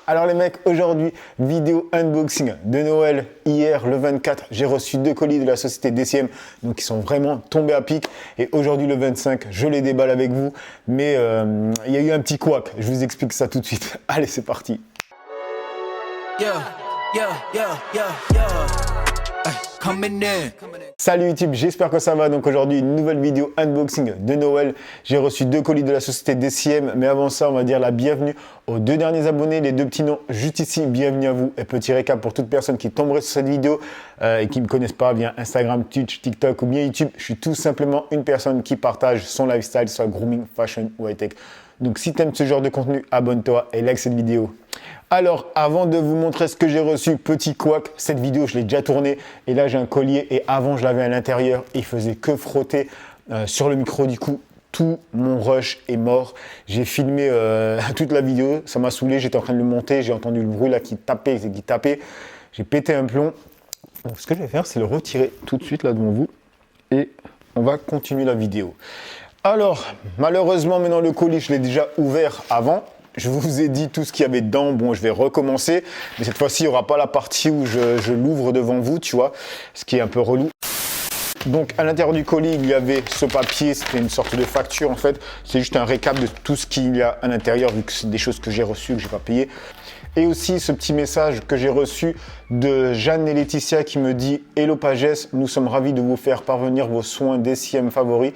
Alors les mecs, aujourd'hui, vidéo unboxing de Noël. Hier, le 24, j'ai reçu 2 colis de la société DCM, donc ils sont vraiment tombés à pic. Et aujourd'hui, le 25, je les déballe avec vous. Mais il y a eu un petit couac, je vous explique ça tout de suite. Allez, c'est parti. Salut YouTube, j'espère que ça va. Donc aujourd'hui, une nouvelle vidéo unboxing de Noël. J'ai reçu 2 colis de la société DCM, mais avant ça, on va dire la bienvenue aux 2 derniers abonnés, les 2 petits noms juste ici. Bienvenue à vous. Et petit récap pour toute personne qui tomberait sur cette vidéo et qui ne me connaissent pas via Instagram, Twitch, TikTok ou bien YouTube. Je suis tout simplement une personne qui partage son lifestyle, soit grooming, fashion ou high-tech. Donc si tu aimes ce genre de contenu, abonne-toi et like cette vidéo. Alors, avant de vous montrer ce que j'ai reçu, petit couac, cette vidéo, je l'ai déjà tournée. Et là, j'ai un collier et avant, je l'avais à l'intérieur. Il faisait que frotter sur le micro. Du coup, tout mon rush est mort. J'ai filmé toute la vidéo. Ça m'a saoulé. J'étais en train de le monter. J'ai entendu le bruit là qui tapait. J'ai pété un plomb. Donc, ce que je vais faire, c'est le retirer tout de suite là devant vous. Et on va continuer la vidéo. Alors, malheureusement, maintenant, le colis, je l'ai déjà ouvert avant. Je vous ai dit tout ce qu'il y avait dedans. Bon, je vais recommencer. Mais cette fois-ci, il n'y aura pas la partie où je l'ouvre devant vous, tu vois. Ce qui est un peu relou. Donc, à l'intérieur du colis, il y avait ce papier. C'était une sorte de facture, en fait. C'est juste un récap de tout ce qu'il y a à l'intérieur, vu que c'est des choses que j'ai reçues, que je n'ai pas payées. Et aussi, ce petit message que j'ai reçu de Jeanne et Laetitia qui me dit « Hello Pages, nous sommes ravis de vous faire parvenir vos soins DCM favoris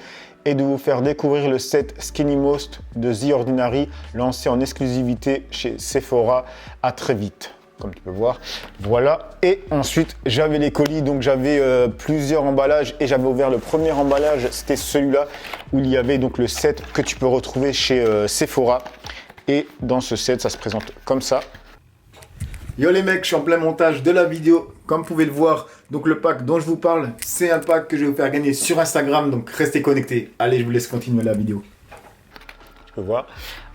et de vous faire découvrir le set Skinny Most de The Ordinary, lancé en exclusivité chez Sephora. À très vite. » Comme tu peux voir, voilà. Et ensuite, j'avais les colis, donc j'avais plusieurs emballages et j'avais ouvert le premier emballage, c'était celui-là, où il y avait donc le set que tu peux retrouver chez Sephora. Et dans ce set, ça se présente comme ça. Yo les mecs, je suis en plein montage de la vidéo, comme vous pouvez le voir. Donc le pack dont je vous parle, c'est un pack que je vais vous faire gagner sur Instagram, donc restez connectés. Allez, je vous laisse continuer la vidéo. Je peux voir.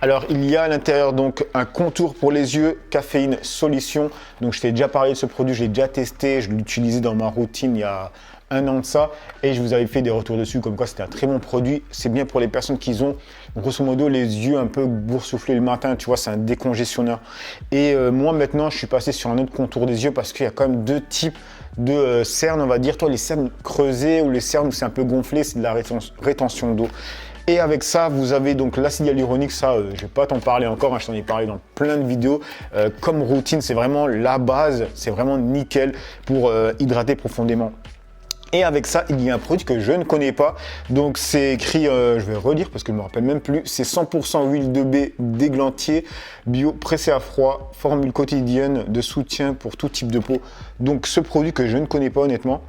Alors il y a à l'intérieur donc un contour pour les yeux, Caféine Solution. Donc je t'ai déjà parlé de ce produit, je l'ai déjà testé, je l'ai utilisé dans ma routine il y a un an de ça et je vous avais fait des retours dessus comme quoi c'était un très bon produit. C'est bien pour les personnes qui ont grosso modo les yeux un peu boursouflés le matin, tu vois, c'est un décongestionneur. Et moi maintenant je suis passé sur un autre contour des yeux parce qu'il y a quand même 2 types de cernes, on va dire, toi les cernes creusées ou les cernes où c'est un peu gonflé, c'est de la rétention d'eau. Et avec ça, vous avez donc l'acide hyaluronique, ça, je ne vais pas t'en parler encore, hein, je t'en ai parlé dans plein de vidéos. Comme routine, c'est vraiment la base, c'est vraiment nickel pour hydrater profondément. Et avec ça, il y a un produit que je ne connais pas. Donc c'est écrit, je vais relire parce que je ne me rappelle même plus. C'est 100% huile de baie d'églantier, bio, pressé à froid, formule quotidienne de soutien pour tout type de peau. Donc ce produit que je ne connais pas honnêtement,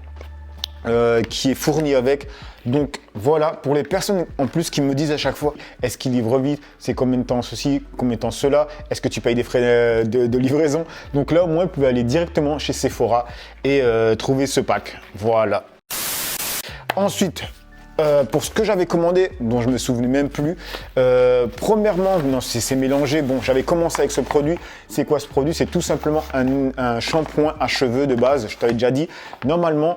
qui est fourni avec. Donc voilà, pour les personnes en plus qui me disent à chaque fois, est-ce qu'il livre vite, c'est combien de temps ceci, combien de temps cela, est-ce que tu payes des frais de livraison. Donc là au moins vous pouvez aller directement chez Sephora et trouver ce pack. Voilà. Ensuite, pour ce que j'avais commandé, dont je me souvenais même plus, premièrement, non, c'est mélangé. Bon, j'avais commencé avec ce produit. C'est quoi ce produit? C'est tout simplement un shampoing à cheveux de base. Je t'avais déjà dit. Normalement,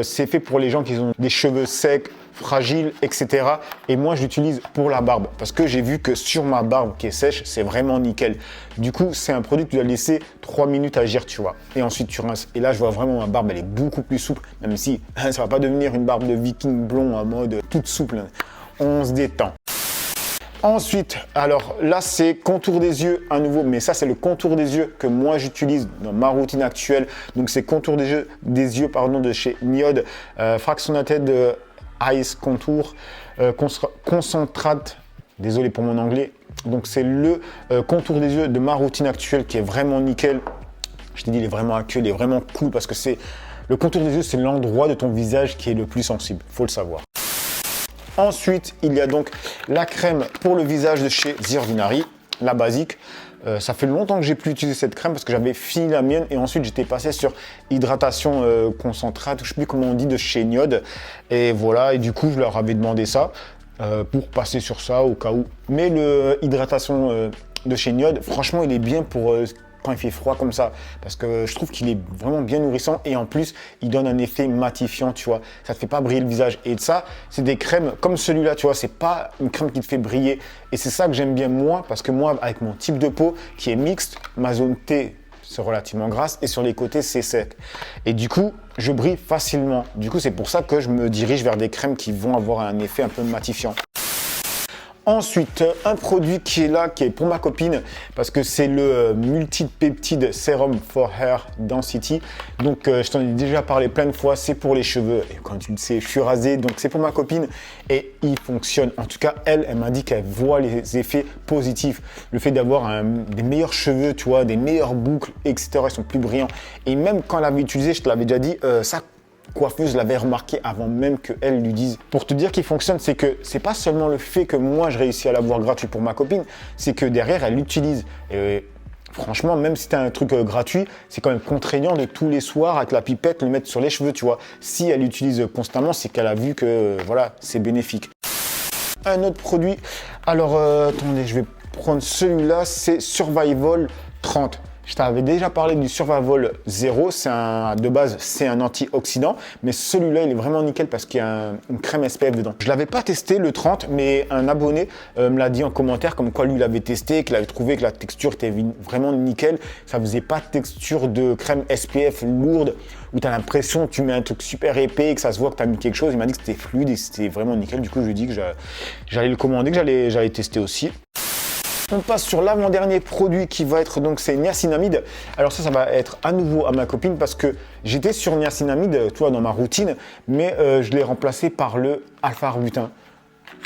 c'est fait pour les gens qui ont des cheveux secs, fragiles, etc. Et moi, je l'utilise pour la barbe parce que j'ai vu que sur ma barbe qui est sèche, c'est vraiment nickel. Du coup, c'est un produit que tu dois laisser 3 minutes agir, tu vois. Et ensuite, tu rinces. Et là, je vois vraiment ma barbe, elle est beaucoup plus souple, même si ça va pas devenir une barbe de viking blond en mode toute souple. On se détend. Ensuite, alors là, c'est contour des yeux à nouveau, mais ça, c'est le contour des yeux que moi, j'utilise dans ma routine actuelle. Donc, c'est contour des yeux de chez Niod, Fractionated Ice Contour, Concentrate, désolé pour mon anglais. Donc, c'est le contour des yeux de ma routine actuelle qui est vraiment nickel. Je t'ai dit, il est vraiment actuel, il est vraiment cool parce que c'est le contour des yeux, c'est l'endroit de ton visage qui est le plus sensible, il faut le savoir. Ensuite, il y a donc la crème pour le visage de chez The Ordinary, la basique. Ça fait longtemps que j'ai plus utilisé cette crème parce que j'avais fini la mienne et ensuite j'étais passé sur hydratation concentrate, je ne sais plus comment on dit, de chez Niod. Et voilà, et du coup, je leur avais demandé ça pour passer sur ça au cas où. Mais le hydratation de chez Niod, franchement, il est bien pour quand il fait froid comme ça, parce que je trouve qu'il est vraiment bien nourrissant et en plus, il donne un effet matifiant, tu vois. Ça te fait pas briller le visage. Et ça, c'est des crèmes comme celui-là, tu vois, c'est pas une crème qui te fait briller. Et c'est ça que j'aime bien moi, parce que moi, avec mon type de peau qui est mixte, ma zone T, c'est relativement grasse et sur les côtés c'est sec et du coup je brille facilement. Du coup c'est pour ça que je me dirige vers des crèmes qui vont avoir un effet un peu matifiant. Ensuite, un produit qui est là, qui est pour ma copine, parce que c'est le Multipeptide Serum for Hair Density. Donc, je t'en ai déjà parlé plein de fois, c'est pour les cheveux. Et quand tu le sais, je suis rasé, donc c'est pour ma copine. Et il fonctionne. En tout cas, elle m'a dit qu'elle voit les effets positifs. Le fait d'avoir des meilleurs cheveux, tu vois, des meilleures boucles, etc. Ils sont plus brillants. Et même quand elle l'avait utilisé, je te l'avais déjà dit, ça coiffeuse l'avait remarqué avant même qu'elle lui dise. Pour te dire qu'il fonctionne, c'est que c'est pas seulement le fait que moi je réussis à l'avoir gratuit pour ma copine, c'est que derrière elle l'utilise. Et franchement, même si tu as un truc gratuit, c'est quand même contraignant de tous les soirs avec la pipette le mettre sur les cheveux, tu vois. Si elle l'utilise constamment, c'est qu'elle a vu que voilà, c'est bénéfique. Un autre produit, alors attendez, je vais prendre celui-là, c'est Survival 30. Je t'avais déjà parlé du Survival 0, de base c'est un antioxydant, mais celui-là il est vraiment nickel parce qu'il y a une crème SPF dedans. Je ne l'avais pas testé le 30, mais un abonné me l'a dit en commentaire comme quoi lui l'avait testé, qu'il avait trouvé que la texture était vraiment nickel. Ça faisait pas de texture de crème SPF lourde où tu as l'impression que tu mets un truc super épais et que ça se voit que tu as mis quelque chose. Il m'a dit que c'était fluide et c'était vraiment nickel. Du coup je lui ai dit que j'allais le commander, que j'allais tester aussi. On passe sur l'avant-dernier produit qui va être donc c'est niacinamide. Alors ça va être à nouveau à ma copine parce que j'étais sur niacinamide, tu vois, dans ma routine, mais je l'ai remplacé par le alpha-arbutin.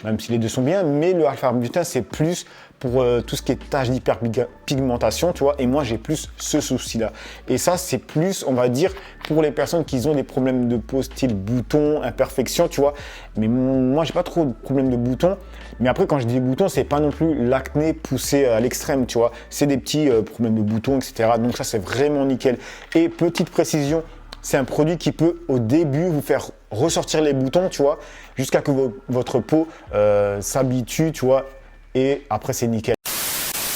Même si les deux sont bien, mais le alpha-arbutin c'est plus pour tout ce qui est taches d'hyperpigmentation, tu vois, et moi j'ai plus ce souci-là. Et ça c'est plus, on va dire, pour les personnes qui ont des problèmes de peau style boutons, imperfections, tu vois. Mais moi j'ai pas trop de problèmes de boutons. Mais après, quand je dis boutons, c'est pas non plus l'acné poussé à l'extrême, tu vois. C'est des petits problèmes de boutons, etc. Donc ça, c'est vraiment nickel. Et petite précision, c'est un produit qui peut, au début, vous faire ressortir les boutons, tu vois, jusqu'à que votre peau s'habitue, tu vois. Et après, c'est nickel.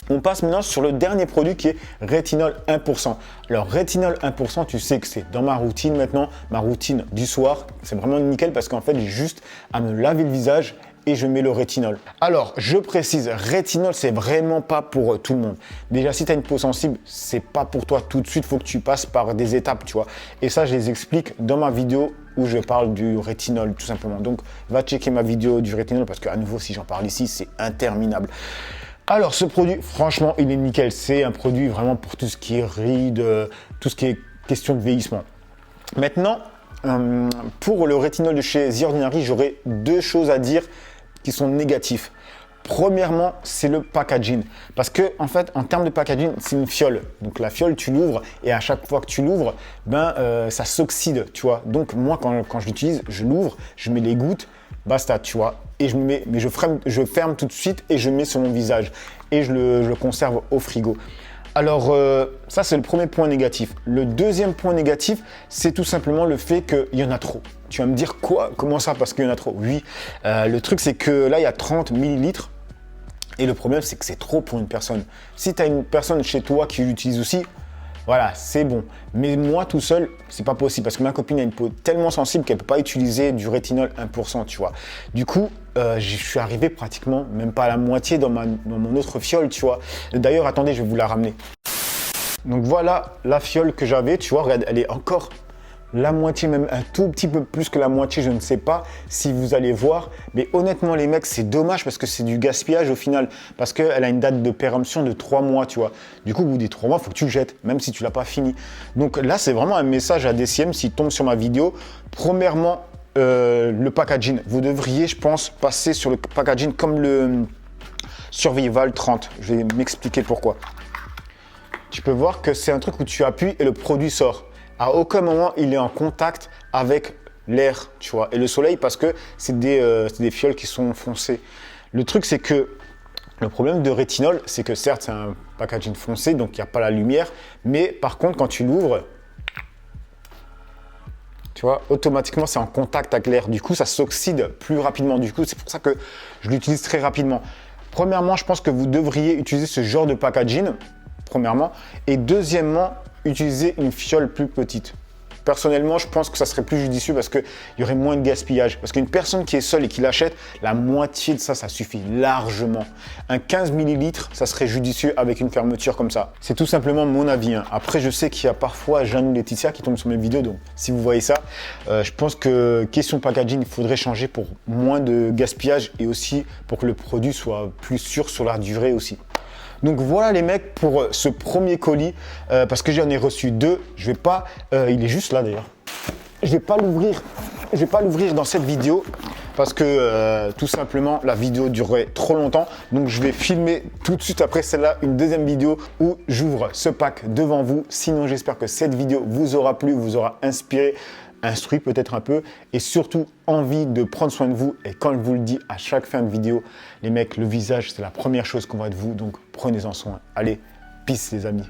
On passe maintenant sur le dernier produit qui est rétinol 1%. Alors rétinol 1%, tu sais que c'est dans ma routine maintenant, ma routine du soir. C'est vraiment nickel parce qu'en fait, j'ai juste à me laver le visage et je mets le rétinol. Alors, je précise, rétinol, c'est vraiment pas pour tout le monde. Déjà, si tu as une peau sensible, c'est pas pour toi tout de suite, il faut que tu passes par des étapes, tu vois. Et ça, je les explique dans ma vidéo où je parle du rétinol, tout simplement. Donc, va checker ma vidéo du rétinol parce qu'à nouveau, si j'en parle ici, c'est interminable. Alors, ce produit, franchement, il est nickel. C'est un produit vraiment pour tout ce qui est rides, tout ce qui est question de vieillissement. Maintenant, pour le rétinol de chez The Ordinary, j'aurais deux choses à dire qui sont négatifs. Premièrement, c'est le packaging. Parce que, en fait, en termes de packaging, c'est une fiole. Donc, la fiole, tu l'ouvres et à chaque fois que tu l'ouvres, ça s'oxyde, tu vois. Donc, moi, quand je l'utilise, je l'ouvre, je mets les gouttes, basta, tu vois. Et je ferme tout de suite et je mets sur mon visage. Et je le conserve au frigo. Alors, ça, c'est le premier point négatif. Le deuxième point négatif, c'est tout simplement le fait qu'il y en a trop. Tu vas me dire quoi? Comment ça? Parce qu'il y en a trop. Oui, le truc, c'est que là, il y a 30 millilitres. Et le problème, c'est que c'est trop pour une personne. Si tu as une personne chez toi qui l'utilise aussi, voilà, c'est bon. Mais moi, tout seul, c'est pas possible parce que ma copine a une peau tellement sensible qu'elle peut pas utiliser du rétinol 1%, tu vois. Du coup, je suis arrivé pratiquement, même pas à la moitié dans mon autre fiole, tu vois. D'ailleurs, attendez, je vais vous la ramener. Donc voilà la fiole que j'avais, tu vois, regarde, elle est encore la moitié, même un tout petit peu plus que la moitié, je ne sais pas si vous allez voir. Mais honnêtement, les mecs, c'est dommage parce que c'est du gaspillage au final. Parce qu'elle a une date de péremption de 3 mois, tu vois. Du coup, au bout des 3 mois, il faut que tu le jettes, même si tu ne l'as pas fini. Donc là, c'est vraiment un message à DCM s'il tombe sur ma vidéo. Premièrement, le packaging. Vous devriez, je pense, passer sur le packaging comme le Survival 30. Je vais m'expliquer pourquoi. Tu peux voir que c'est un truc où tu appuies et le produit sort. À aucun moment, il est en contact avec l'air, tu vois, et le soleil parce que c'est des fioles qui sont foncées. Le truc, c'est que le problème de rétinol, c'est que certes, c'est un packaging foncé, donc il n'y a pas la lumière, mais par contre, quand tu l'ouvres, tu vois, automatiquement, c'est en contact avec l'air. Du coup, ça s'oxyde plus rapidement. Du coup, c'est pour ça que je l'utilise très rapidement. Premièrement, je pense que vous devriez utiliser ce genre de packaging premièrement. Et deuxièmement, utiliser une fiole plus petite. Personnellement, je pense que ça serait plus judicieux parce qu'il y aurait moins de gaspillage. Parce qu'une personne qui est seule et qui l'achète, la moitié de ça, ça suffit largement. Un 15 ml, ça serait judicieux avec une fermeture comme ça. C'est tout simplement mon avis. Après, je sais qu'il y a parfois Jeanne ou Laetitia qui tombent sur mes vidéos. Donc, si vous voyez ça, je pense que question packaging, il faudrait changer pour moins de gaspillage et aussi pour que le produit soit plus sûr sur la durée aussi. Donc voilà les mecs pour ce premier colis, parce que j'en ai reçu deux. Je vais pas, il est juste là d'ailleurs. Je vais pas l'ouvrir dans cette vidéo parce que tout simplement la vidéo durerait trop longtemps. Donc je vais filmer tout de suite après celle-là une deuxième vidéo où j'ouvre ce pack devant vous. Sinon j'espère que cette vidéo vous aura plu, vous aura inspiré, instruit peut-être un peu et surtout envie de prendre soin de vous. Et quand je vous le dis à chaque fin de vidéo, les mecs, le visage c'est la première chose qu'on voit de vous, donc prenez-en soin. Allez, peace les amis.